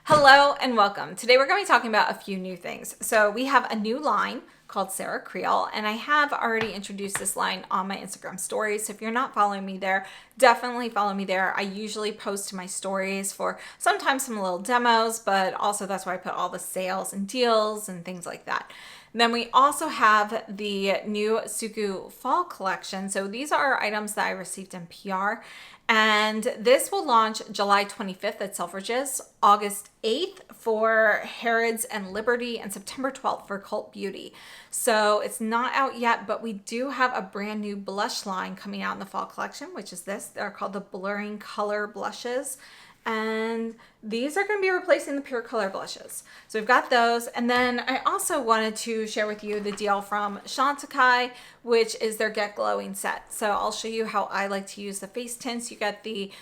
Hello and welcome. Today we're going to be talking about a few new things. So we have a new line called Creal, and I have already introduced this line on my Instagram stories. So if you're not following me there, definitely follow me there. I usually post to my stories for sometimes some little demos, but also that's where I put all the sales and deals and things like that. And then we also have the new SUQQU Fall collection. So these are items that I received in PR. And this will launch July 25th at Selfridges, August 8th for Harrods and Liberty, and September 12th for Cult Beauty. So it's not out yet, but we do have a brand new blush line coming out in the fall collection, which is this. They're called the Blurring Color Blushes. And these are going to be replacing the pure color blushes. So we've got those. And then I also wanted to share with you the deal from Chantecaille, which is their Get Glowing set. So I'll show you how I like to use the face tints. You get the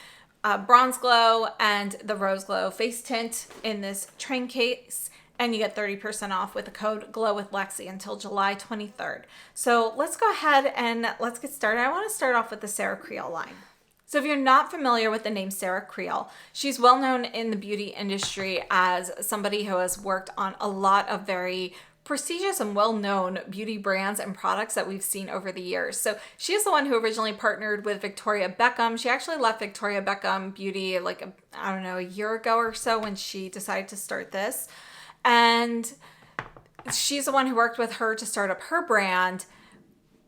Bronze Glow and the Rose Glow face tint in this train case. And you get 30% off with the code GLOW with Lexi until July 23rd. So let's go ahead and let's get started. I want to start off with the Creal line. So if you're not familiar with the name Creal, she's well known in the beauty industry as somebody who has worked on a lot of very prestigious and well-known beauty brands and products that we've seen over the years. So she is the one who originally partnered with Victoria Beckham. She actually left Victoria Beckham Beauty like, I don't know, a year ago or so when she decided to start this. And she's the one who worked with her to start up her brand.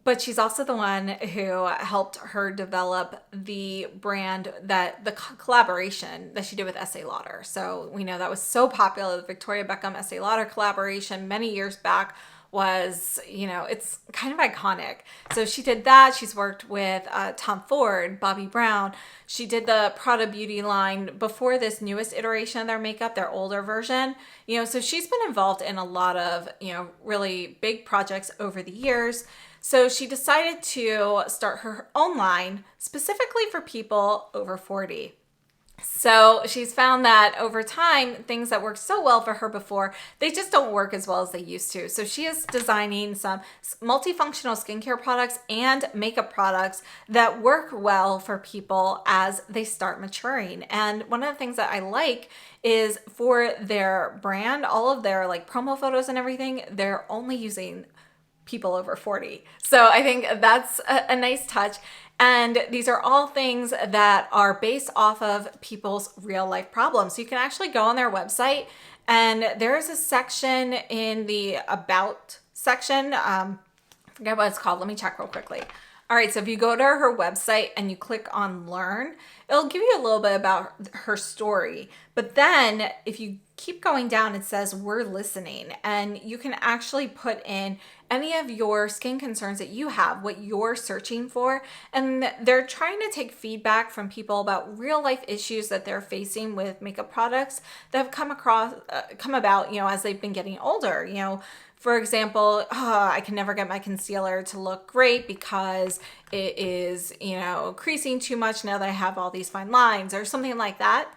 But she's also the one who helped her develop the brand, the collaboration that she did with Estee Lauder. So we know that was so popular. The Victoria Beckham Estee Lauder collaboration many years back was, it's kind of iconic. So she did that. She's worked with Tom Ford, Bobbi Brown. She did the Prada Beauty line before this newest iteration of their makeup, their older version. So she's been involved in a lot of, really big projects over the years. So she decided to start her own line specifically for people over 40. So she's found that over time, things that worked so well for her before, they just don't work as well as they used to. So she is designing some multifunctional skincare products and makeup products that work well for people as they start maturing. And one of the things that I like is for their brand, all of their like promo photos and everything, they're only using people over 40. So I think that's a nice touch. And these are all things that are based off of people's real life problems. So you can actually go on their website and there's a section in the About section. I forget what it's called. Let me check real quickly. All right, so if you go to her website and you click on Learn, it'll give you a little bit about her story. But then if you keep going down, it says we're listening, and you can actually put in any of your skin concerns that you have, what you're searching for. And they're trying to take feedback from people about real life issues that they're facing with makeup products that have come about, as they've been getting older. For example, I can never get my concealer to look great because it is, creasing too much now that I have all these fine lines or something like that.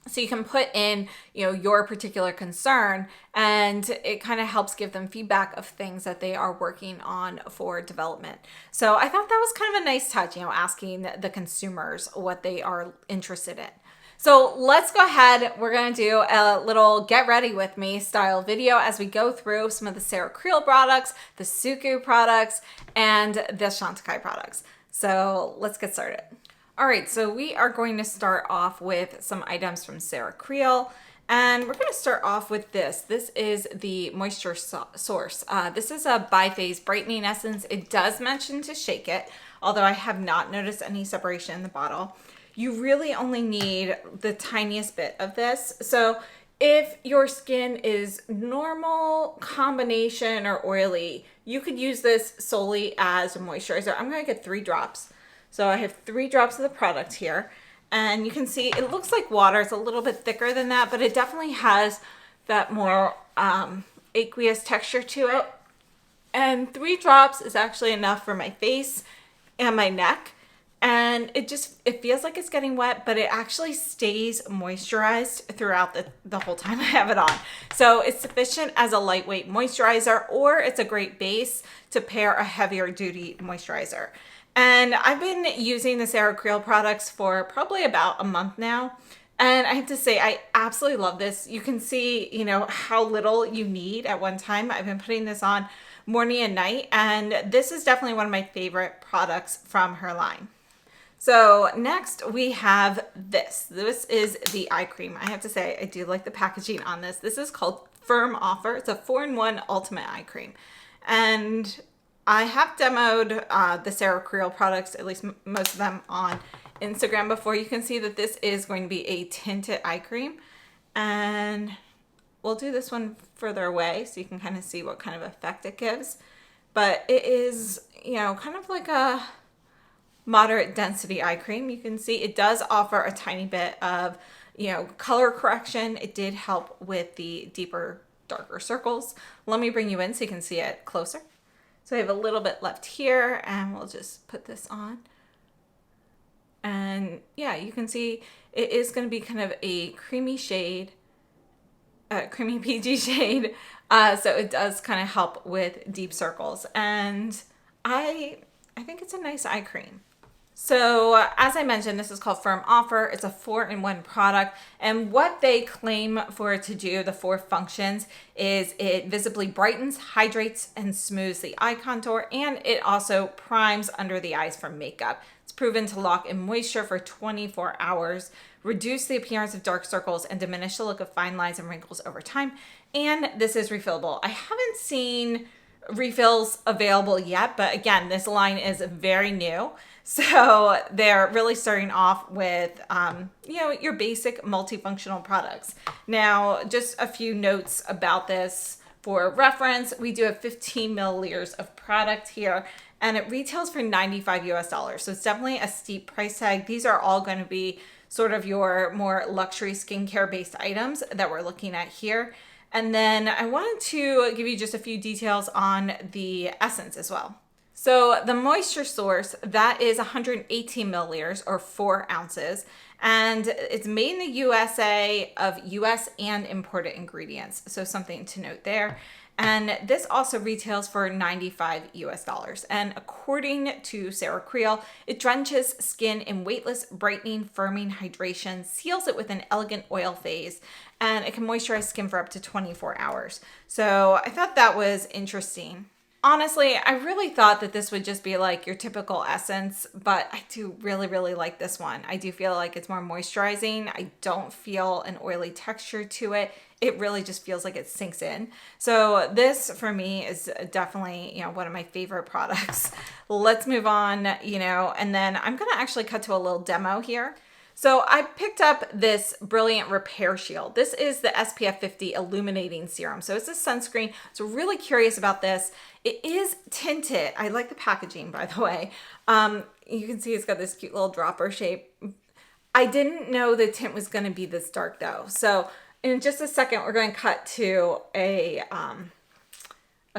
So you can put in, your particular concern, and it kind of helps give them feedback of things that they are working on for development. So I thought that was kind of a nice touch, asking the consumers what they are interested in. So let's go ahead. We're going to do a little get ready with me style video as we go through some of the Creal products, the SUQQU products, and the Chantecaille products. So let's get started. All right, so we are going to start off with some items from Creal, and we're going to start off with this. This is the Moisture Source. This is a biphase brightening essence. It does mention to shake it, although I have not noticed any separation in the bottle. You really only need the tiniest bit of this. So if your skin is normal, combination, or oily, you could use this solely as a moisturizer. I'm going to get 3 drops. So I have 3 drops of the product here, and you can see it looks like water. It's a little bit thicker than that, but it definitely has that more aqueous texture to it. And 3 drops is actually enough for my face and my neck. And it feels like it's getting wet, but it actually stays moisturized throughout the whole time I have it on. So it's sufficient as a lightweight moisturizer, or it's a great base to pair a heavier duty moisturizer. And I've been using the Creal products for probably about a month now. And I have to say, I absolutely love this. You can see, you know, how little you need at one time. I've been putting this on morning and night, and this is definitely one of my favorite products from her line. So next we have this. This is the eye cream. I have to say, I do like the packaging on this. This is called Firm Offer. It's a 4-in-1 ultimate eye cream. And I have demoed the Sarah Creal products, at least most of them, on Instagram before. You can see that this is going to be a tinted eye cream. And we'll do this one further away so you can kind of see what kind of effect it gives. But it is, you know, kind of like a moderate density eye cream. You can see it does offer a tiny bit of, you know, color correction. It did help with the deeper, darker circles. Let me bring you in so you can see it closer. So I have a little bit left here, and we'll just put this on. And yeah, you can see it is going to be kind of a creamy shade, creamy PG shade. So it does kind of help with deep circles. And I think it's a nice eye cream. So as I mentioned, this is called Firm Offer. It's a 4-in-1 product. And what they claim for it to do, the 4 functions, is it visibly brightens, hydrates, and smooths the eye contour. And it also primes under the eyes from makeup. It's proven to lock in moisture for 24 hours, reduce the appearance of dark circles, and diminish the look of fine lines and wrinkles over time. And this is refillable. I haven't seen refills available yet, but again, this line is very new. So they're really starting off with, you know, your basic multifunctional products. Now, just a few notes about this for reference. We do have 15 milliliters of product here, and it retails for $95 US. So it's definitely a steep price tag. These are all going to be sort of your more luxury skincare based items that we're looking at here. And then I wanted to give you just a few details on the essence as well. So the moisture source, that is 118 milliliters or 4 ounces. And it's made in the USA of US and imported ingredients. So something to note there. And this also retails for $95 US. And according to Sarah Creal, it drenches skin in weightless, brightening, firming hydration, seals it with an elegant oil phase, and it can moisturize skin for up to 24 hours. So I thought that was interesting. Honestly, I really thought that this would just be like your typical essence, but I do really, really like this one. I do feel like it's more moisturizing. I don't feel an oily texture to it. It really just feels like it sinks in. So this for me is definitely, you know, one of my favorite products. Let's move on, you know, and then I'm gonna actually cut to a little demo here. So I picked up this Brilliant Repair Shield. This is the SPF 50 Illuminating Serum. So it's a sunscreen. So really curious about this. It is tinted. I like the packaging, by the way. You can see it's got this cute little dropper shape. I didn't know the tint was going to be this dark though. So in just a second, we're going to cut to a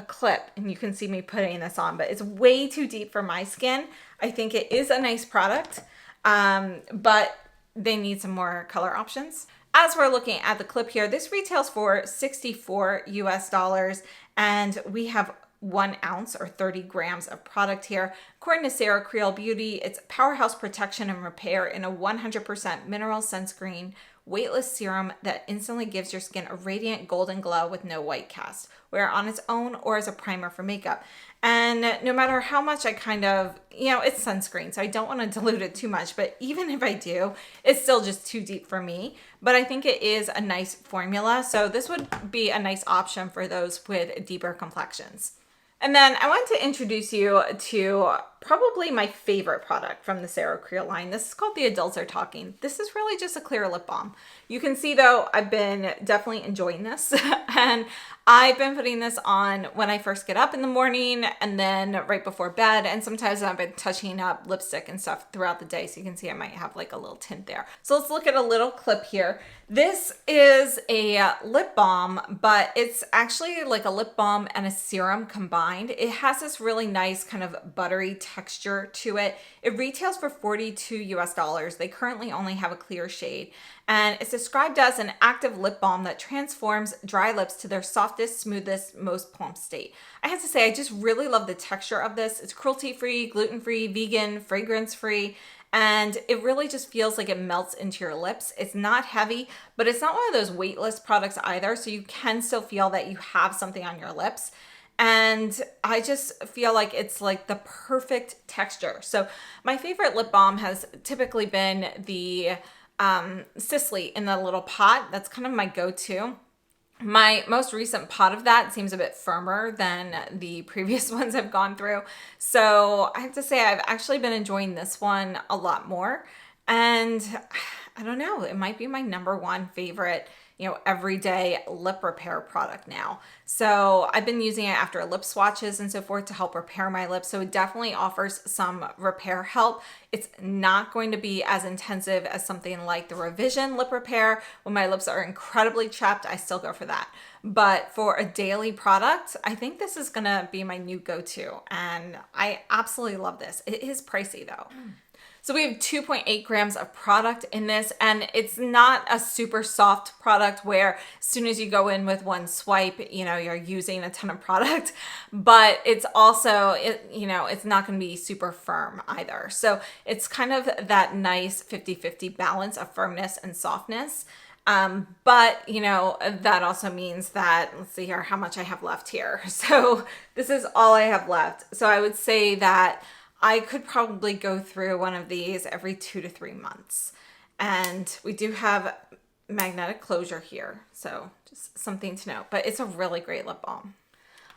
clip, and you can see me putting this on, but it's way too deep for my skin. I think it is a nice product, but they need some more color options. As we're looking at the clip here, this retails for $64 US, and we have 1 ounce or 30 grams of product here. According to Sarah Creal Beauty, it's powerhouse protection and repair in a 100% mineral sunscreen weightless serum that instantly gives your skin a radiant golden glow with no white cast. Wear it on its own or as a primer for makeup. And no matter how much I kind of, you know, it's sunscreen, so I don't want to dilute it too much, but even if I do, it's still just too deep for me. But I think it is a nice formula, so this would be a nice option for those with deeper complexions. And then I want to introduce you to probably my favorite product from the Sarah Creal line. This is called The Adults Are Talking. This is really just a clear lip balm. You can see though, I've been definitely enjoying this and I've been putting this on when I first get up in the morning and then right before bed. And sometimes I've been touching up lipstick and stuff throughout the day. So you can see I might have like a little tint there. So let's look at a little clip here. This is a lip balm, but it's actually like a lip balm and a serum combined. It has this really nice kind of buttery texture to it. It retails for $42 US. They currently only have a clear shade. And it's described as an active lip balm that transforms dry lips to their softest, smoothest, most plump state. I have to say, I just really love the texture of this. It's cruelty-free, gluten-free, vegan, fragrance-free, and it really just feels like it melts into your lips. It's not heavy, but it's not one of those weightless products either, so you can still feel that you have something on your lips. And I just feel like it's like the perfect texture. So my favorite lip balm has typically been the Sisley in the little pot. That's kind of my go-to. My most recent pot of that seems a bit firmer than the previous ones I've gone through. So I have to say I've actually been enjoying this one a lot more. And I don't know, it might be my #1 favorite, everyday lip repair product now. So I've been using it after lip swatches and so forth to help repair my lips. So it definitely offers some repair help. It's not going to be as intensive as something like the Revision lip repair. When my lips are incredibly chapped, I still go for that. But for a daily product, I think this is gonna be my new go-to. And I absolutely love this. It is pricey though. So we have 2.8 grams of product in this, and it's not a super soft product where as soon as you go in with one swipe, you're using a ton of product, but it's also, it's not going to be super firm either. So it's kind of that nice 50-50 balance of firmness and softness. But that also means that, let's see here, how much I have left here. So this is all I have left. So I would say that I could probably go through one of these every 2 to 3 months. And we do have magnetic closure here, so just something to note, but it's a really great lip balm.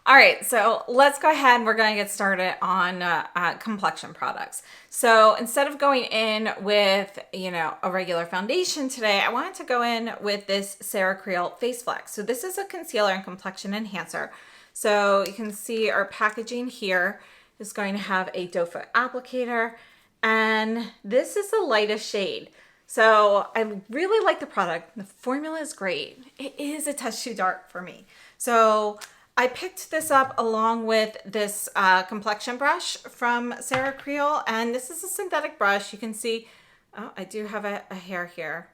All right, so let's go ahead. We're going to get started on complexion products. So instead of going in with, a regular foundation today, I wanted to go in with this Sarah Creal Face Flex. So this is a concealer and complexion enhancer. So you can see our packaging here is going to have a doe foot applicator, and this is the lightest shade. So I really like the product. The formula is great. It is a touch too dark for me. So I picked this up along with this complexion brush from Sarah Creal, and this is a synthetic brush. You can see, oh, I do have a hair here.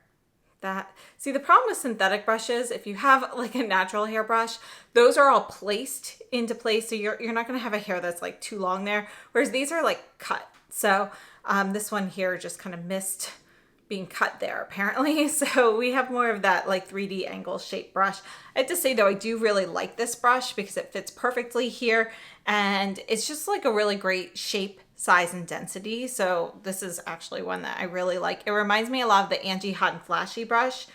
See, the problem with synthetic brushes, if you have like a natural hairbrush, those are all placed into place. So you're not going to have a hair that's like too long there. Whereas these are like cut. So this one here just kind of missed being cut there apparently. So we have more of that like 3D angle shape brush. I have to say though, I do really like this brush because it fits perfectly here. And it's just like a really great shape, size, and density. So this is actually one that I really like. It reminds me a lot of the Angie Hot and Flashy brush.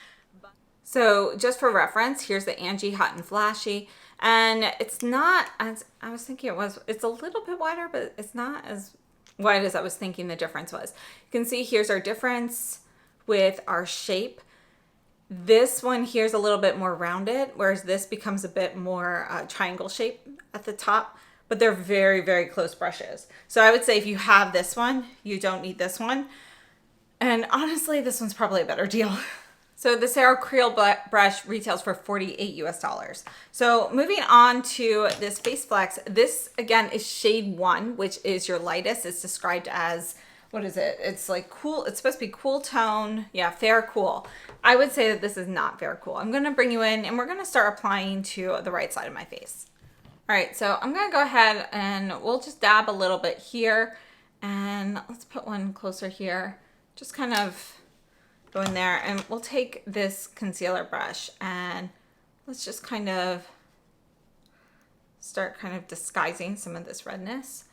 So just for reference, here's the Angie Hot and Flashy. And it's not as I was thinking it was. It's a little bit wider, but it's not as wide as I was thinking the difference was. You can see here's our difference with our shape. This one here is a little bit more rounded, whereas this becomes a bit more triangle shape at the top. But they're very, very close brushes. So I would say if you have this one, you don't need this one. And honestly, this one's probably a better deal. So the Sarah Creal brush retails for $48 US. So moving on to this Face Flex, this again is shade 1, which is your lightest. It's described as, what is it? It's like cool. It's supposed to be cool tone. Yeah, fair cool. I would say that this is not fair cool. I'm gonna bring you in and we're gonna start applying to the right side of my face. All right, so I'm gonna go ahead and we'll just dab a little bit here, and let's put one closer here. Just kind of go in there, and we'll take this concealer brush and let's just kind of start kind of disguising some of this redness.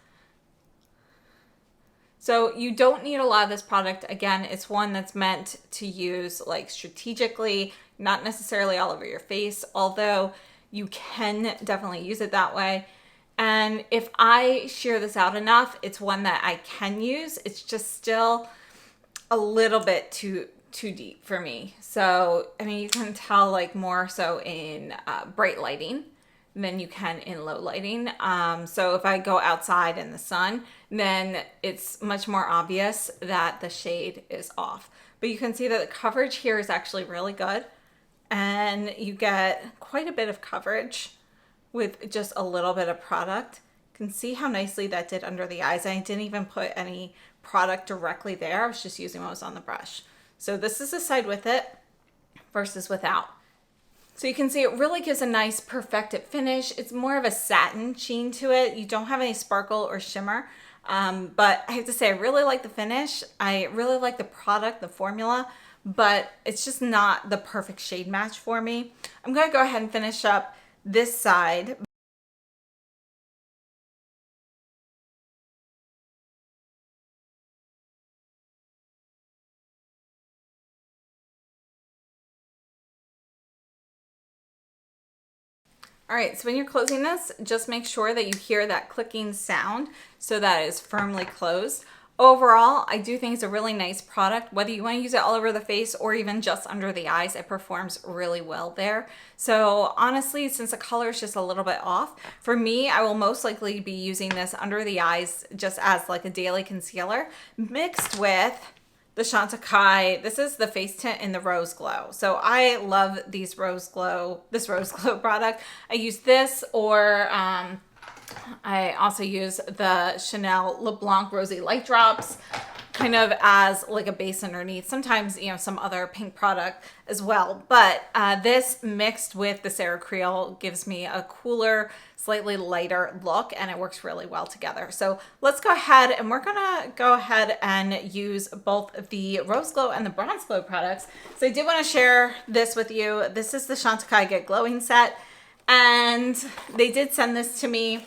So you don't need a lot of this product. Again, it's one that's meant to use like strategically, not necessarily all over your face, although you can definitely use it that way. And if I shear this out enough, it's one that I can use. It's just still a little bit too deep for me. So, I mean, you can tell like more so in bright lighting than you can in low lighting. So if I go outside in the sun, then it's much more obvious that the shade is off. But you can see that the coverage here is actually really good. And you get quite a bit of coverage with just a little bit of product. You can see how nicely that did under the eyes. I didn't even put any product directly there. I was just using what was on the brush. So this is the side with it versus without. So you can see it really gives a nice perfected finish. It's more of a satin sheen to it. You don't have any sparkle or shimmer. But I have to say, I really like the finish. I really like the product, the formula, but it's just not the perfect shade match for me. I'm going to go ahead and finish up this side. All right, so when you're closing this, just make sure that you hear that clicking sound so that it is firmly closed. Overall, I do think it's a really nice product. Whether you want to use it all over the face or even just under the eyes, it performs really well there. So honestly, since the color is just a little bit off, for me, I will most likely be using this under the eyes just as like a daily concealer mixed with the Chantecaille. This is the face tint in the Rose Glow. So I love this Rose Glow product. I use this, or I also use the Chanel Le Blanc Rosy Light Drops kind of as like a base underneath. Sometimes, you know, some other pink product as well. But this mixed with the Sarah Creal gives me a cooler, slightly lighter look, and it works really well together. So let's go ahead, and we're gonna go ahead and use both the Rose Glow and the Bronze Glow products. So I did want to share this with you. This is the Chantecaille Get Glowing set, and they did send this to me.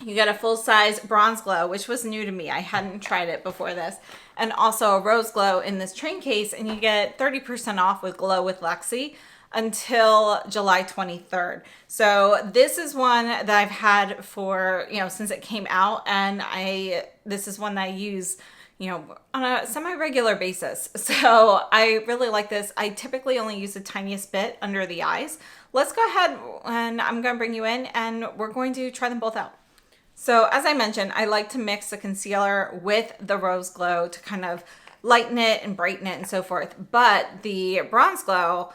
You get a full-size Bronze Glow, which was new to me. I hadn't tried it before this. And also a Rose Glow in this train case, and you get 30% off with Glow with Lexi until July 23rd. So this is one that I've had for, you know, since it came out, and this is one that I use, you know, on a semi-regular basis. So I really like this. I typically only use the tiniest bit under the eyes. Let's go ahead, and I'm gonna bring you in, and we're going to try them both out. So as I mentioned, I like to mix the concealer with the Rose Glow to kind of lighten it and brighten it and so forth. But the Bronze Glow,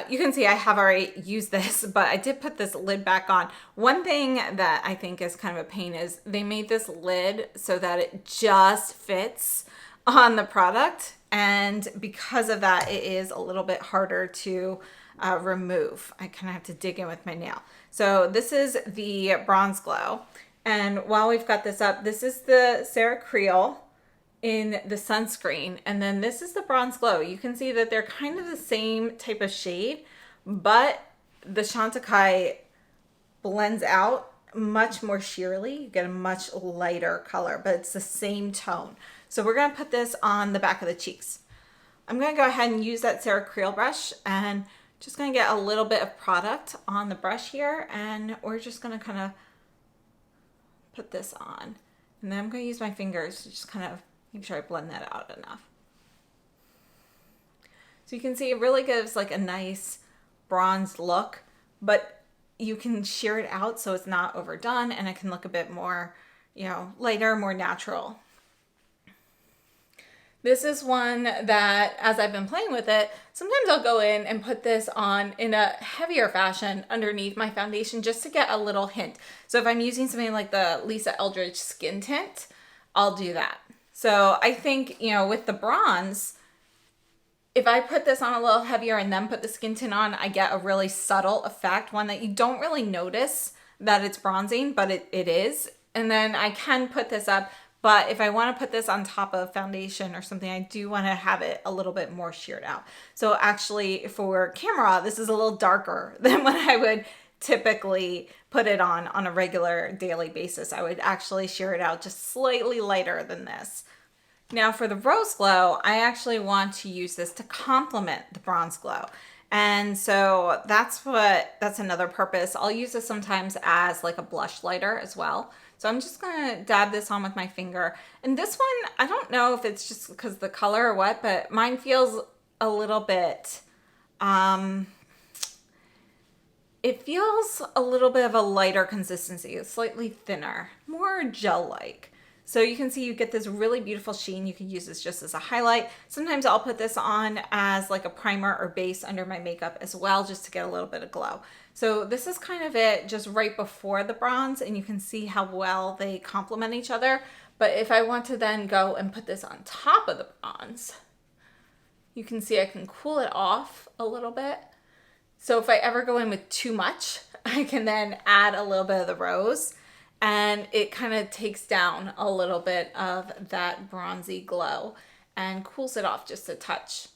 you can see I have already used this, but I did put this lid back on. One thing that I think is kind of a pain is they made this lid so that it just fits on the product. And because of that, it is a little bit harder to remove. I kind of have to dig in with my nail. So this is the Bronze Glow. And while we've got this up, this is the Sarah Creal in the sunscreen. And then this is the Bronze Glow. You can see that they're kind of the same type of shade, but the Chantecaille blends out much more sheerly. You get a much lighter color, but it's the same tone. So we're gonna put this on the back of the cheeks. I'm gonna go ahead and use that Sarah Creal brush, and just gonna get a little bit of product on the brush here, and we're just gonna kind of put this on, and then I'm going to use my fingers to just kind of make sure I blend that out enough. So you can see it really gives like a nice bronzed look, but you can sheer it out so it's not overdone, and it can look a bit more, you know, lighter, more natural. This is one that, as I've been playing with it, sometimes I'll go in and put this on in a heavier fashion underneath my foundation just to get a little hint. So if I'm using something like the Lisa Eldridge Skin Tint, I'll do that. So I think, you know, with the bronze, if I put this on a little heavier and then put the skin tint on, I get a really subtle effect, one that you don't really notice that it's bronzing, but it is. And then I can put this up. But if I want to put this on top of foundation or something, I do want to have it a little bit more sheared out. So actually for camera, this is a little darker than what I would typically put it on a regular daily basis. I would actually shear it out just slightly lighter than this. Now for the Rose Glow, I actually want to use this to complement the Bronze Glow. And so that's another purpose. I'll use this sometimes as like a blush lighter as well. So I'm just gonna dab this on with my finger. And this one, I don't know if it's just because of the color or what, but mine feels a little bit, it feels a little bit of a lighter consistency. It's slightly thinner, more gel-like. So you can see you get this really beautiful sheen. You can use this just as a highlight. Sometimes I'll put this on as like a primer or base under my makeup as well, just to get a little bit of glow. So this is kind of it just right before the bronze, and you can see how well they complement each other. But if I want to then go and put this on top of the bronze, you can see I can cool it off a little bit. So if I ever go in with too much, I can then add a little bit of the rose and it kind of takes down a little bit of that bronzy glow and cools it off just a touch.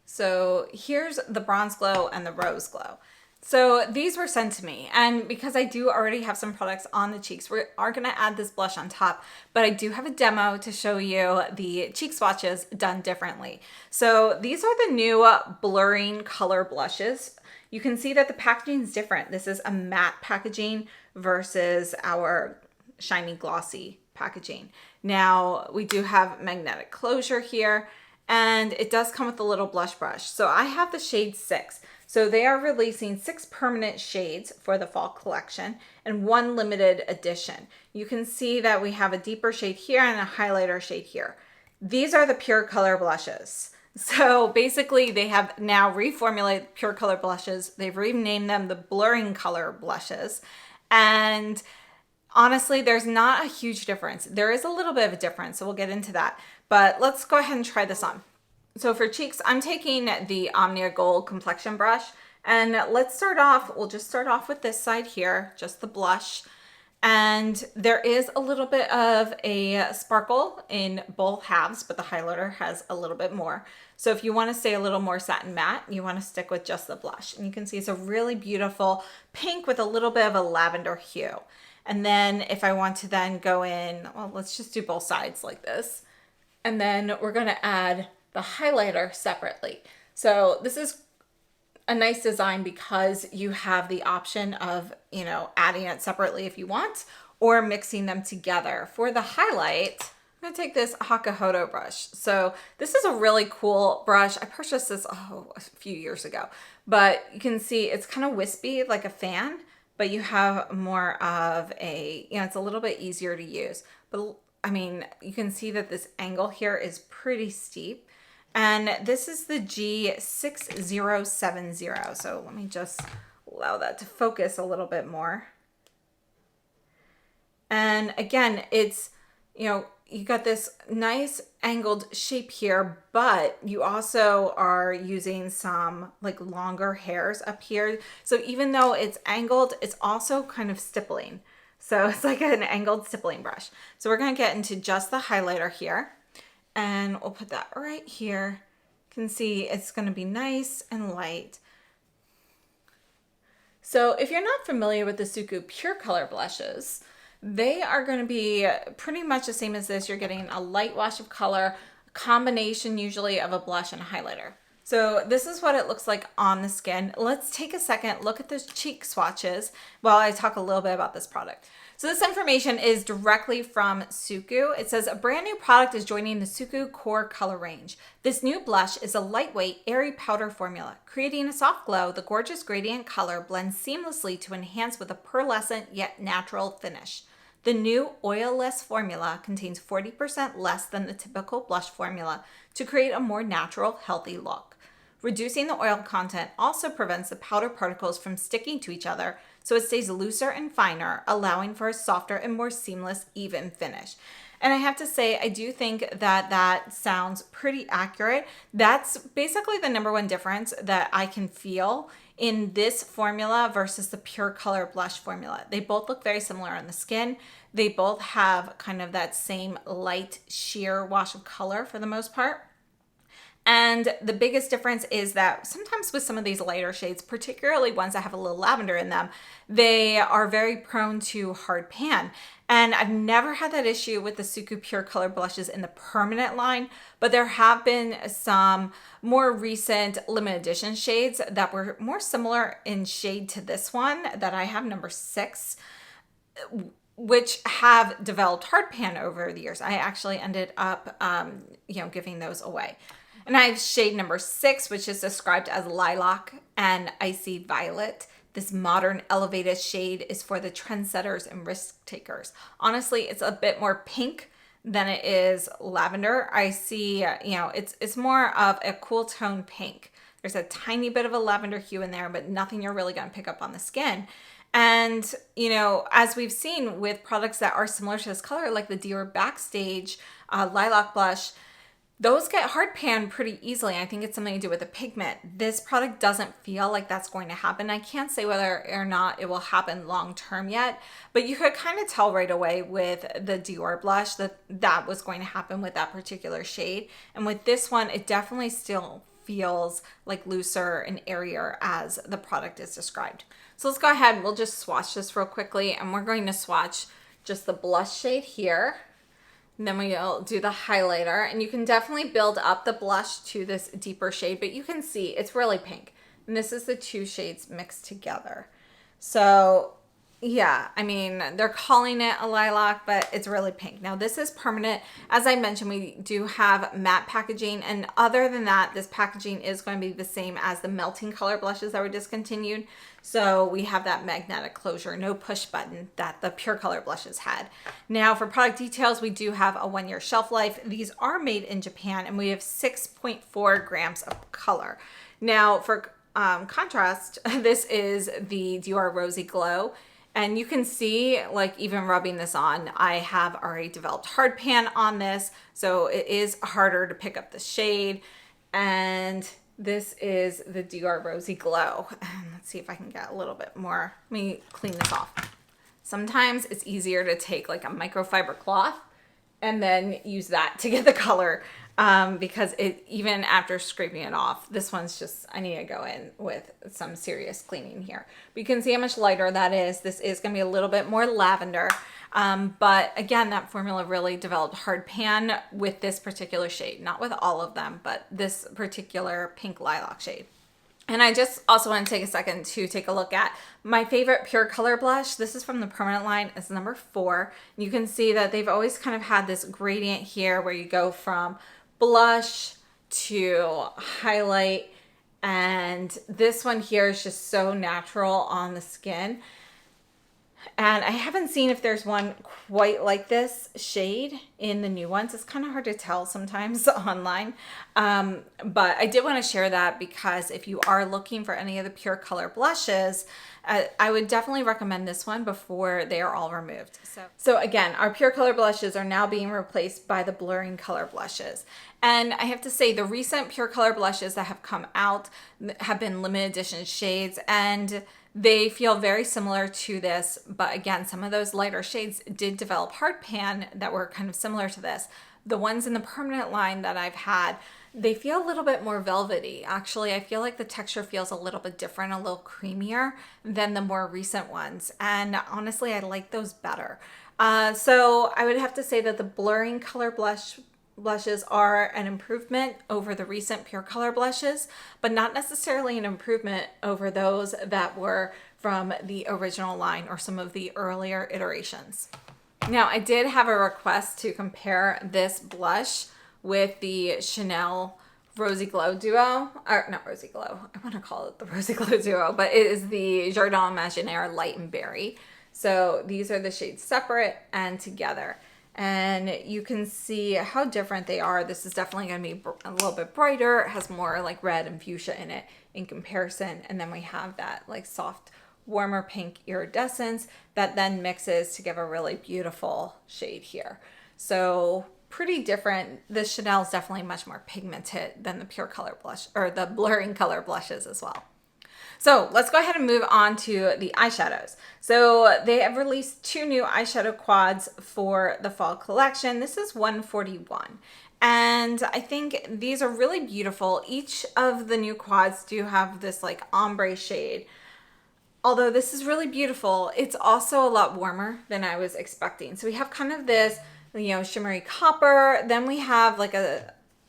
So here's the bronze glow and the rose glow. So these were sent to me, and because I do already have some products on the cheeks, we are going to add this blush on top, but I do have a demo to show you the cheek swatches done differently. So these are the new blurring color blushes. You can see that the packaging is different. This is a matte packaging versus our shiny glossy packaging. Now we do have magnetic closure here, and it does come with a little blush brush. So I have the shade 6. So they are releasing 6 permanent shades for the fall collection and 1 limited edition. You can see that we have a deeper shade here and a highlighter shade here. These are the Pure Color blushes. So basically they have now reformulated Pure Color blushes. They've renamed them the Blurring Color blushes. And honestly, there's not a huge difference. There is a little bit of a difference, so we'll get into that. But let's go ahead and try this on. So for cheeks, I'm taking the Omnia Gold complexion brush, and let's start off, we'll just start off with this side here, just the blush. And there is a little bit of a sparkle in both halves, but the highlighter has a little bit more. So if you want to stay a little more satin matte, you want to stick with just the blush. And you can see it's a really beautiful pink with a little bit of a lavender hue. And then if I want to then go in, well, let's just do both sides like this. And then we're going to add the highlighter separately. So this is a nice design because you have the option of, you know, adding it separately if you want, or mixing them together. For the highlight, I'm gonna take this Hakuhodo brush. So this is a really cool brush. I purchased this a few years ago, but you can see it's kind of wispy like a fan, but you have more of a, you know, it's a little bit easier to use. But I mean, you can see that this angle here is pretty steep. And this is the G6070. So let me just allow that to focus a little bit more. And again, it's, you know, you got this nice angled shape here, but you also are using some like longer hairs up here. So even though it's angled, it's also kind of stippling. So it's like an angled stippling brush. So we're going to get into just the highlighter here. And we'll put that right here. You can see it's going to be nice and light. So if you're not familiar with the SUQQU Pure Color blushes, they are going to be pretty much the same as this. You're getting a light wash of color, a combination usually of a blush and a highlighter. So this is what it looks like on the skin. Let's take a second, look at the cheek swatches while I talk a little bit about this product. So this information is directly from SUQQU. It says a brand new product is joining the SUQQU Core color range. This new blush is a lightweight, airy powder formula. Creating a soft glow, the gorgeous gradient color blends seamlessly to enhance with a pearlescent yet natural finish. The new oil-less formula contains 40% less than the typical blush formula to create a more natural, healthy look. Reducing the oil content also prevents the powder particles from sticking to each other, so it stays looser and finer, allowing for a softer and more seamless, even finish. And I have to say, I do think that that sounds pretty accurate. That's basically the #1 difference that I can feel in this formula versus the Pure Color blush formula. They both look very similar on the skin. They both have kind of that same light sheer wash of color for the most part. And the biggest difference is that sometimes with some of these lighter shades, particularly ones that have a little lavender in them, they are very prone to hard pan. And I've never had that issue with the SUQQU Pure Color blushes in the permanent line, but there have been some more recent limited edition shades that were more similar in shade to this one that I have, #6, which have developed hard pan over the years. I actually ended up, giving those away. And I have shade #6, which is described as lilac and icy violet. This modern elevated shade is for the trendsetters and risk takers. Honestly, it's a bit more pink than it is lavender. I see, it's more of a cool tone pink. There's a tiny bit of a lavender hue in there, but nothing you're really going to pick up on the skin. And, as we've seen with products that are similar to this color, like the Dior Backstage Lilac Blush, those get hard pan pretty easily. I think it's something to do with the pigment. This product doesn't feel like that's going to happen. I can't say whether or not it will happen long term yet, but you could kind of tell right away with the Dior blush that that was going to happen with that particular shade. And with this one, it definitely still feels like looser and airier as the product is described. So let's go ahead and we'll just swatch this real quickly, and we're going to swatch just the blush shade here. And then we'll do the highlighter, and you can definitely build up the blush to this deeper shade, but you can see it's really pink. And this is the two shades mixed together. So yeah, I mean, they're calling it a lilac, but it's really pink. Now this is permanent. As I mentioned, we do have matte packaging, and other than that, this packaging is going to be the same as the melting color blushes that were discontinued. So we have that magnetic closure, no push button that the pure color blushes had. Now for product details, we do have a 1-year shelf life. These are made in Japan, and we have 6.4 grams of color. Now for contrast, this is the Dior Rosy Glow. And you can see, like, even rubbing this on, I have already developed hard pan on this, so it is harder to pick up the shade. And this is the Dior Rosy Glow. And let's see if I can get a little bit more. Let me clean this off. Sometimes it's easier to take like a microfiber cloth and then use that to get the color, because it, even after scraping it off, this one's just, I need to go in with some serious cleaning here. But you can see how much lighter that is. This is going to be a little bit more lavender, but again, that formula really developed hard pan with this particular shade, not with all of them, but this particular pink lilac shade. And I just also want to take a second to take a look at my favorite pure color blush. This is from the permanent line. It's number 4. You can see that they've always kind of had this gradient here where you go from blush to highlight. And this one here is just so natural on the skin. And I haven't seen if there's one quite like this shade in the new ones. It's kind of hard to tell sometimes online. But I did want to share that because if you are looking for any of the pure color blushes, I would definitely recommend this one before they are all removed. So again, our pure color blushes are now being replaced by the blurring color blushes. And I have to say, the recent pure color blushes that have come out have been limited edition shades, and they feel very similar to this, but again, some of those lighter shades did develop hard pan that were kind of similar to this. The ones in the permanent line that I've had, they feel a little bit more velvety. Actually, I feel like the texture feels a little bit different, a little creamier than the more recent ones. And honestly, I like those better. So I would have to say that the blurring color blushes are an improvement over the recent pure color blushes, but not necessarily an improvement over those that were from the original line or some of the earlier iterations. Now, I did have a request to compare this blush with the Chanel Rosy Glow Duo, or not Rosy Glow, I want to call it the Rosy Glow Duo, but it is the Jardin Imaginaire Light and Berry. So these are the shades separate and together. And you can see how different they are. This is definitely going to be a little bit brighter. It has more like red and fuchsia in it in comparison. And then we have that like soft, warmer pink iridescence that then mixes to give a really beautiful shade here. So pretty different. The Chanel is definitely much more pigmented than the pure color blush, or the blurring color blushes as well. So let's go ahead and move on to the eyeshadows. So they have released 2 new eyeshadow quads for the fall collection. This is 141. And I think these are really beautiful. Each of the new quads do have this like ombre shade. Although this is really beautiful, it's also a lot warmer than I was expecting. So we have kind of this, you know, shimmery copper. Then we have like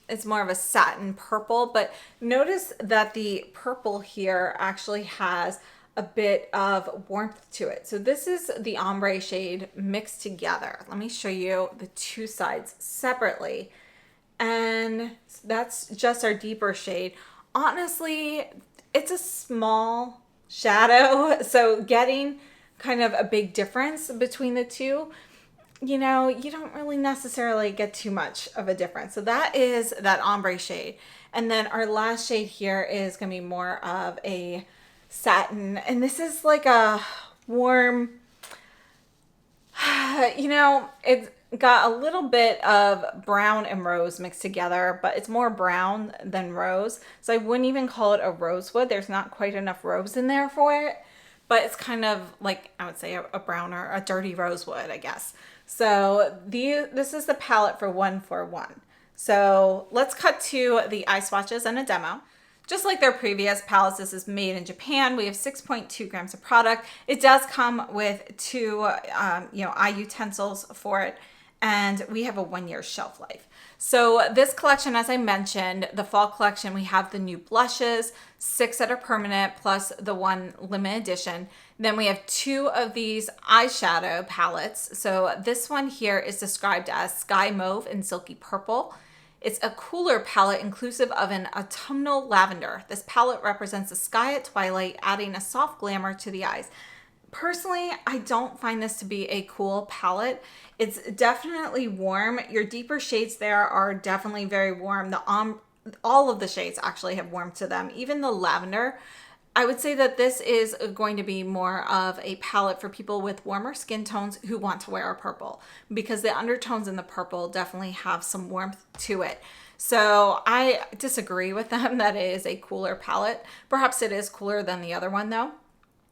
it's more of a satin purple, but notice that the purple here actually has a bit of warmth to it. So this is the ombre shade mixed together. Let me show you the 2 sides separately. And that's just our deeper shade. Honestly, it's a small shadow, so getting kind of a big difference between the two, you know, you don't really necessarily get too much of a difference. So that is that ombre shade. And then our last shade here is going to be more of a satin. And this is like a warm, you know, got a little bit of brown and rose mixed together, but it's more brown than rose. So I wouldn't even call it a rosewood. There's not quite enough rose in there for it, but it's kind of like, I would say a brown or a dirty rosewood, I guess. So this is the palette for 141. So let's cut to the eye swatches and a demo. Just like their previous palettes, this is made in Japan. We have 6.2 grams of product. It does come with two, eye utensils for it, and we have a 1-year shelf life. So this collection, as I mentioned, the fall collection, we have the new blushes, 6 that are permanent, plus the 1 limited edition. Then we have 2 of these eyeshadow palettes. So this one here is described as Sky Mauve and Silky Purple. It's a cooler palette inclusive of an autumnal lavender. This palette represents the sky at twilight, adding a soft glamour to the eyes. Personally, I don't find this to be a cool palette. It's definitely warm. Your deeper shades there are definitely very warm. All of the shades actually have warmth to them, even the lavender. I would say that this is going to be more of a palette for people with warmer skin tones who want to wear a purple, because the undertones in the purple definitely have some warmth to it. So I disagree with them that it is a cooler palette. Perhaps it is cooler than the other one though.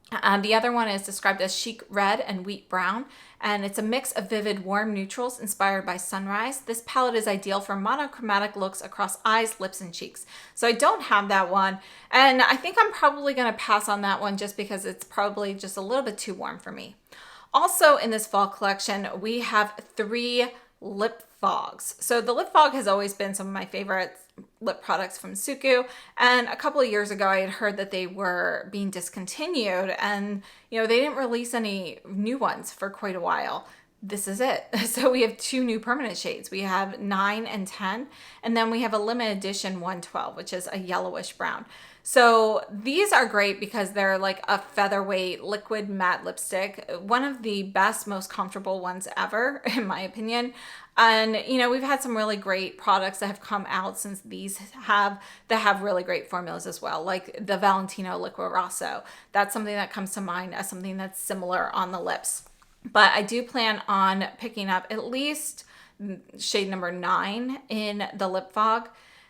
The other one is described as chic red and wheat brown, and it's a mix of vivid warm neutrals inspired by sunrise. This palette is ideal for monochromatic looks across eyes, lips, and cheeks. So I don't have that one, and I think I'm probably going to pass on that one just because it's probably just a little bit too warm for me. Also in this fall collection, we have 3 lip fogs. So the lip fog has always been some of my favorite lip products from SUQQU, and a couple of years ago I had heard that they were being discontinued, and they didn't release any new ones for quite a while. This is it. So we have 2 new permanent shades. We have 9 and 10, and then we have a limited edition 112, which is a yellowish brown. So these are great because they're like a featherweight liquid matte lipstick, one of the best, most comfortable ones ever, in my opinion. And we've had some really great products that have come out since these that have really great formulas as well, like the Valentino Liquid Rosso. That's something that comes to mind as something that's similar on the lips. But I do plan on picking up at least shade number 9 in the lip fog.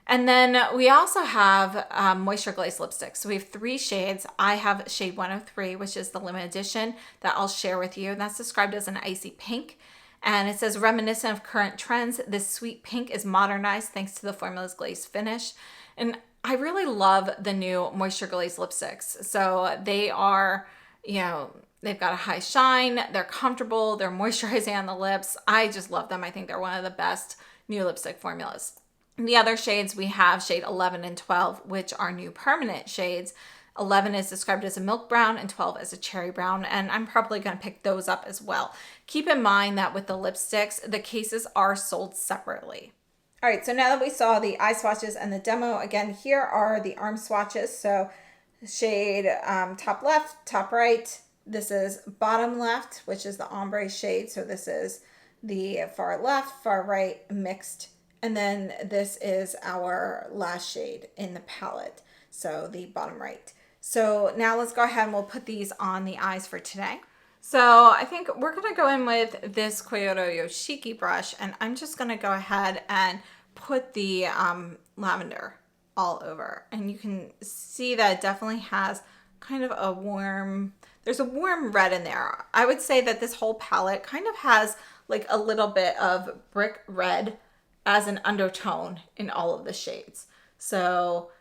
And then we also have moisture glazed lipsticks. So we have 3 shades. I have shade 103, which is the limited edition that I'll share with you. And that's described as an icy pink. And it says, reminiscent of current trends, this sweet pink is modernized thanks to the formula's glazed finish. And I really love the new moisture glazed lipsticks. So they are, they've got a high shine, they're comfortable, they're moisturizing on the lips. I just love them. I think they're one of the best new lipstick formulas. The other shades, we have shade 11 and 12, which are new permanent shades. 11 is described as a milk brown and 12 as a cherry brown, and I'm probably going to pick those up as well. Keep in mind that with the lipsticks, the cases are sold separately. All right, so now that we saw the eye swatches and the demo, again, here are the arm swatches. So shade top left, top right. This is bottom left, which is the ombre shade. So this is the far left, far right mixed. And then this is our last shade in the palette, so the bottom right. So now let's go ahead and we'll put these on the eyes for today. So I think we're going to go in with this Kyoto Yoshiki brush, and I'm just going to go ahead and put the lavender all over. And you can see that it definitely has kind of a warm, there's a warm red in there. I would say that this whole palette kind of has like a little bit of brick red as an undertone in all of the shades. So,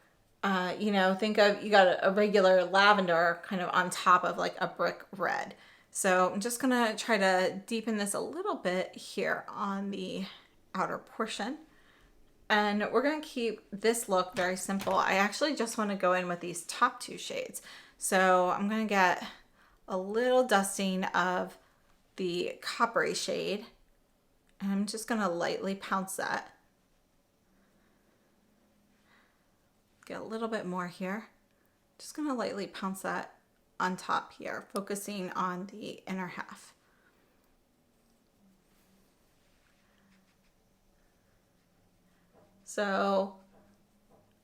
think of, you got a regular lavender kind of on top of like a brick red. So I'm just gonna try to deepen this a little bit here on the outer portion. And we're gonna keep this look very simple. I actually just wanna go in with these top 2 shades. So I'm gonna get a little dusting of the coppery shade, and I'm just going to lightly pounce that. Get a little bit more here. Just going to lightly pounce that on top here, focusing on the inner half. So,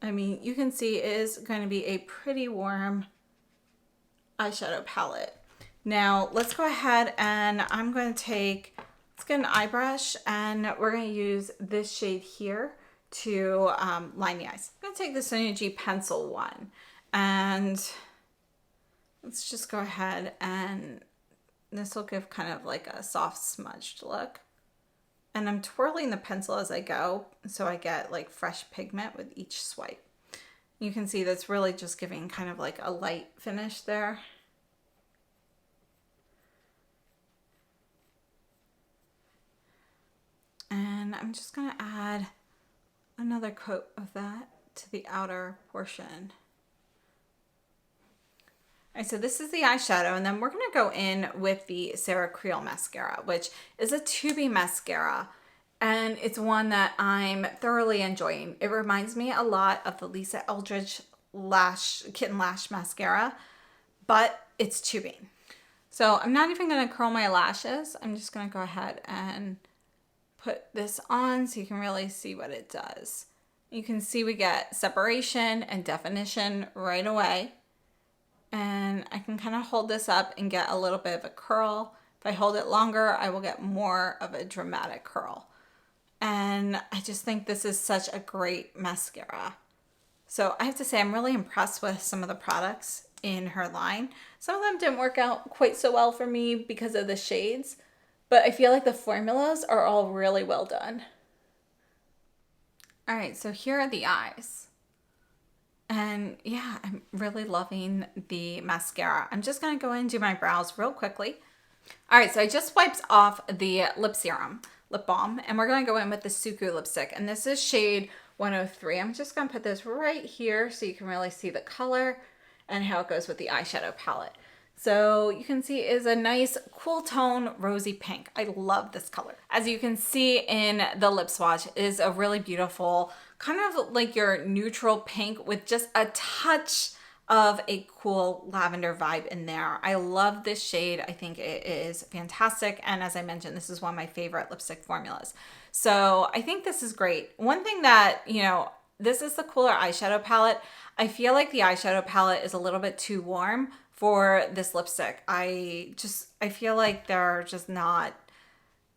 I mean, you can see it is going to be a pretty warm eyeshadow palette. Now, let's go ahead and I'm going to take Let's get an eye brush, and we're going to use this shade here to line the eyes. I'm going to take the SUQQU pencil one, and let's just go ahead, and this will give kind of like a soft smudged look. And I'm twirling the pencil as I go, so I get like fresh pigment with each swipe. You can see that's really just giving kind of like a light finish there. And I'm just gonna add another coat of that to the outer portion. All right, so this is the eyeshadow, and then we're gonna go in with the Sarah Creal mascara, which is a tubey mascara, and it's one that I'm thoroughly enjoying. It reminds me a lot of the Lisa Eldridge Kitten Lash mascara, but it's tubing. So I'm not even gonna curl my lashes. I'm just gonna go ahead and put this on so you can really see what it does. You can see we get separation and definition right away. And I can kind of hold this up and get a little bit of a curl. If I hold it longer, I will get more of a dramatic curl. And I just think this is such a great mascara. So I have to say, I'm really impressed with some of the products in her line. Some of them didn't work out quite so well for me because of the shades, but I feel like the formulas are all really well done. All right, so here are the eyes. And yeah, I'm really loving the mascara. I'm just gonna go in and do my brows real quickly. All right, so I just wiped off the lip serum, lip balm, and we're gonna go in with the SUQQU lipstick. And this is shade 103. I'm just gonna put this right here so you can really see the color and how it goes with the eyeshadow palette. So you can see it is a nice cool tone rosy pink. I love this color. As you can see in the lip swatch, it is a really beautiful, kind of like your neutral pink with just a touch of a cool lavender vibe in there. I love this shade. I think it is fantastic. And as I mentioned, this is one of my favorite lipstick formulas. So I think this is great. One thing that, you know, this is the cooler eyeshadow palette. I feel like the eyeshadow palette is a little bit too warm for this lipstick. I feel like they're just not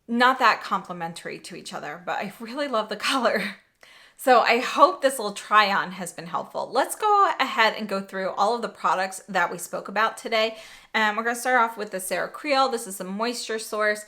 that complementary to each other, but I really love the color. So I hope this little try on has been helpful. Let's go ahead and go through all of the products that we spoke about today. And we're gonna start off with the Sarah Creal. This is a moisture source.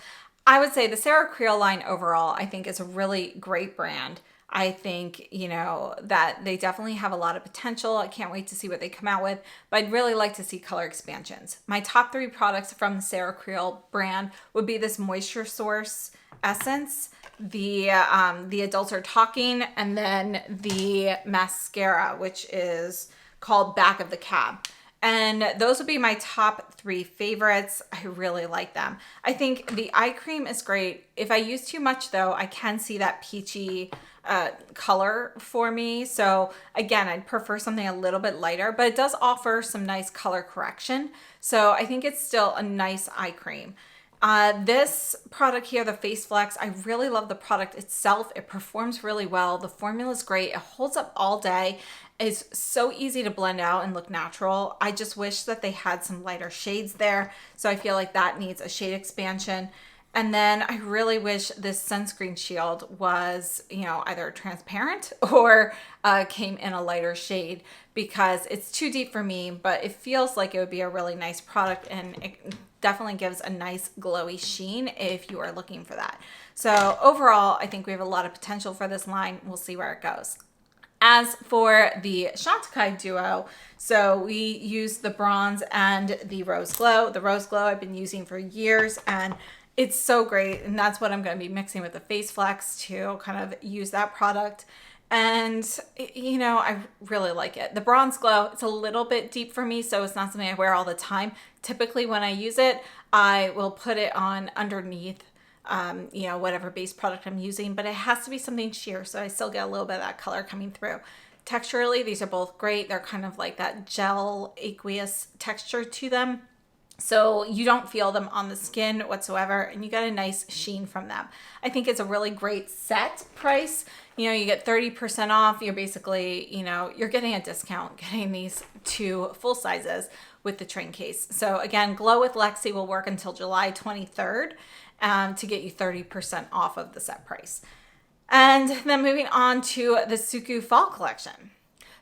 I would say the Sarah Creal line overall, I think is a really great brand. I think, you know, that they definitely have a lot of potential. I can't wait to see what they come out with, but I'd really like to see color expansions. My top 3 products from the Sarah Creal brand would be this moisture source essence, the Adults Are Talking, and then the mascara, which is called Back of the Cab. And those would be my top 3 favorites. I really like them. I think the eye cream is great. If I use too much though, I can see that peachy color for me. So again, I'd prefer something a little bit lighter, but it does offer some nice color correction. So I think it's still a nice eye cream. This product here, the Face Flex, I really love the product itself. It performs really well. The formula is great. It holds up all day. It's so easy to blend out and look natural. I just wish that they had some lighter shades there. So I feel like that needs a shade expansion. And then I really wish this sunscreen shield was, you know, either transparent or came in a lighter shade, because it's too deep for me, but it feels like it would be a really nice product, and it definitely gives a nice glowy sheen if you are looking for that. So overall, I think we have a lot of potential for this line. We'll see where it goes. As for the Chantecaille duo, so we use the bronze and the rose glow. The rose glow I've been using for years, and it's so great, and that's what I'm going to be mixing with the Face Flex to kind of use that product. And, you know, I really like it. The bronze glow, it's a little bit deep for me, so it's not something I wear all the time. Typically when I use it, I will put it on underneath, you know, whatever base product I'm using, but it has to be something sheer, so I still get a little bit of that color coming through. Texturally, these are both great. They're kind of like that gel aqueous texture to them, so you don't feel them on the skin whatsoever, and you get a nice sheen from them. I think it's a really great set price. You know, you get 30% off. You're basically, you know, you're getting a discount getting these 2 full sizes with the train case. So again, Glow with Lexi will work until July 23rd. to get you 30% off of the set price. And then moving on to the SUQQU Fall Collection.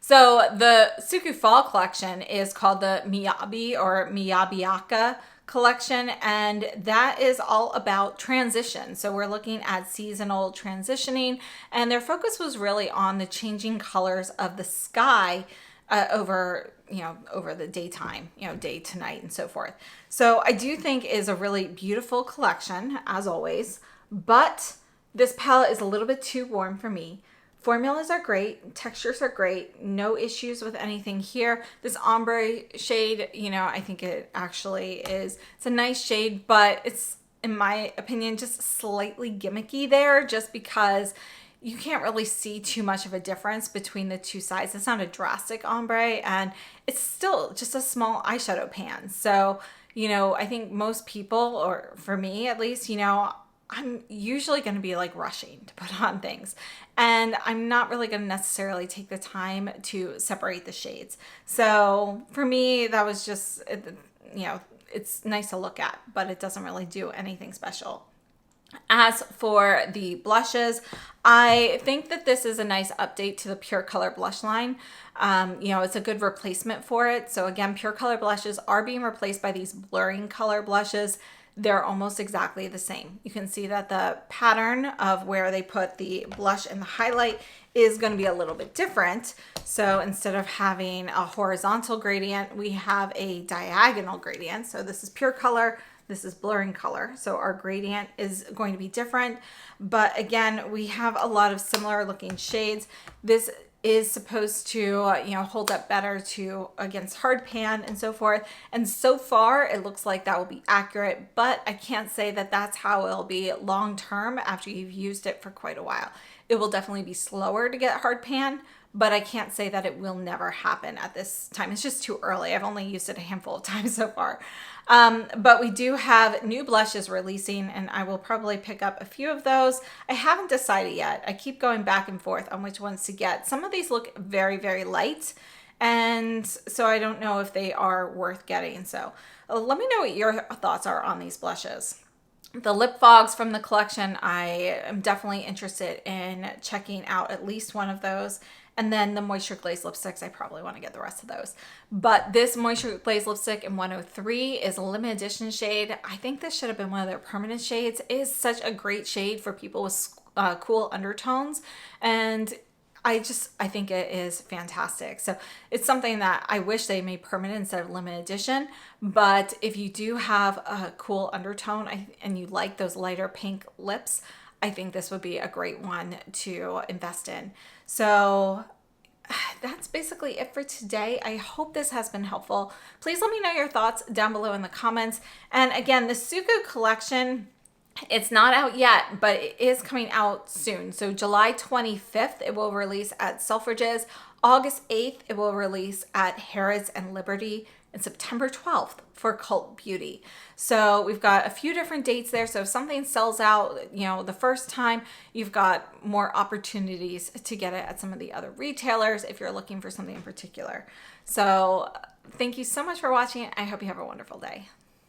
So the SUQQU Fall Collection is called the Miyabi or Miyabiaka collection, and that is all about transition. So we're looking at seasonal transitioning, and their focus was really on the changing colors of the sky over the daytime, day to night and so forth. So I do think is a really beautiful collection as always, but this palette is a little bit too warm for me. Formulas are great, textures are great, no issues with anything here. This ombre shade, I think it actually is, it's a nice shade, but it's, in my opinion, just slightly gimmicky there, just because you can't really see too much of a difference between the two sides. It's not a drastic ombre, and it's still just a small eyeshadow pan. So, I think most people, or for me at least, I'm usually going to be like rushing to put on things, and I'm not really going to necessarily take the time to separate the shades. So for me, that was just, it's nice to look at, but it doesn't really do anything special. As for the blushes, I think that this is a nice update to the Pure Color blush line. It's a good replacement for it. So again, Pure Color blushes are being replaced by these blurring color blushes. They're almost exactly the same. You can see that the pattern of where they put the blush and the highlight is going to be a little bit different. So instead of having a horizontal gradient, we have a diagonal gradient. So this is Pure Color, this is blurring color. So our gradient is going to be different. But again, we have a lot of similar looking shades. This is supposed to, hold up better against hard pan and so forth. And so far, it looks like that will be accurate, but I can't say that that's how it'll be long term after you've used it for quite a while. It will definitely be slower to get hard pan, but I can't say that it will never happen at this time. It's just too early. I've only used it a handful of times so far. But we do have new blushes releasing, and I will probably pick up a few of those. I haven't decided yet. I keep going back and forth on which ones to get. Some of these look very, very light, and so I don't know if they are worth getting. So let me know what your thoughts are on these blushes. The lip fogs from the collection, I am definitely interested in checking out at least one of those. And then the Moisture Glaze lipsticks, I probably want to get the rest of those. But this Moisture Glaze lipstick in 103 is a limited edition shade. I think this should have been one of their permanent shades. It is such a great shade for people with cool undertones. And I think it is fantastic. So it's something that I wish they made permanent instead of limited edition. But if you do have a cool undertone and you like those lighter pink lips, I think this would be a great one to invest in. So that's basically it for today. I hope this has been helpful. Please let me know your thoughts down below in the comments. And again, the SUQQU collection, it's not out yet, but it is coming out soon. So July 25th, it will release at Selfridges. August 8th, it will release at Harrods and Liberty. And September 12th for Cult Beauty. So we've got a few different dates there. So if something sells out, the first time, you've got more opportunities to get it at some of the other retailers if you're looking for something in particular. So thank you so much for watching. I hope you have a wonderful day.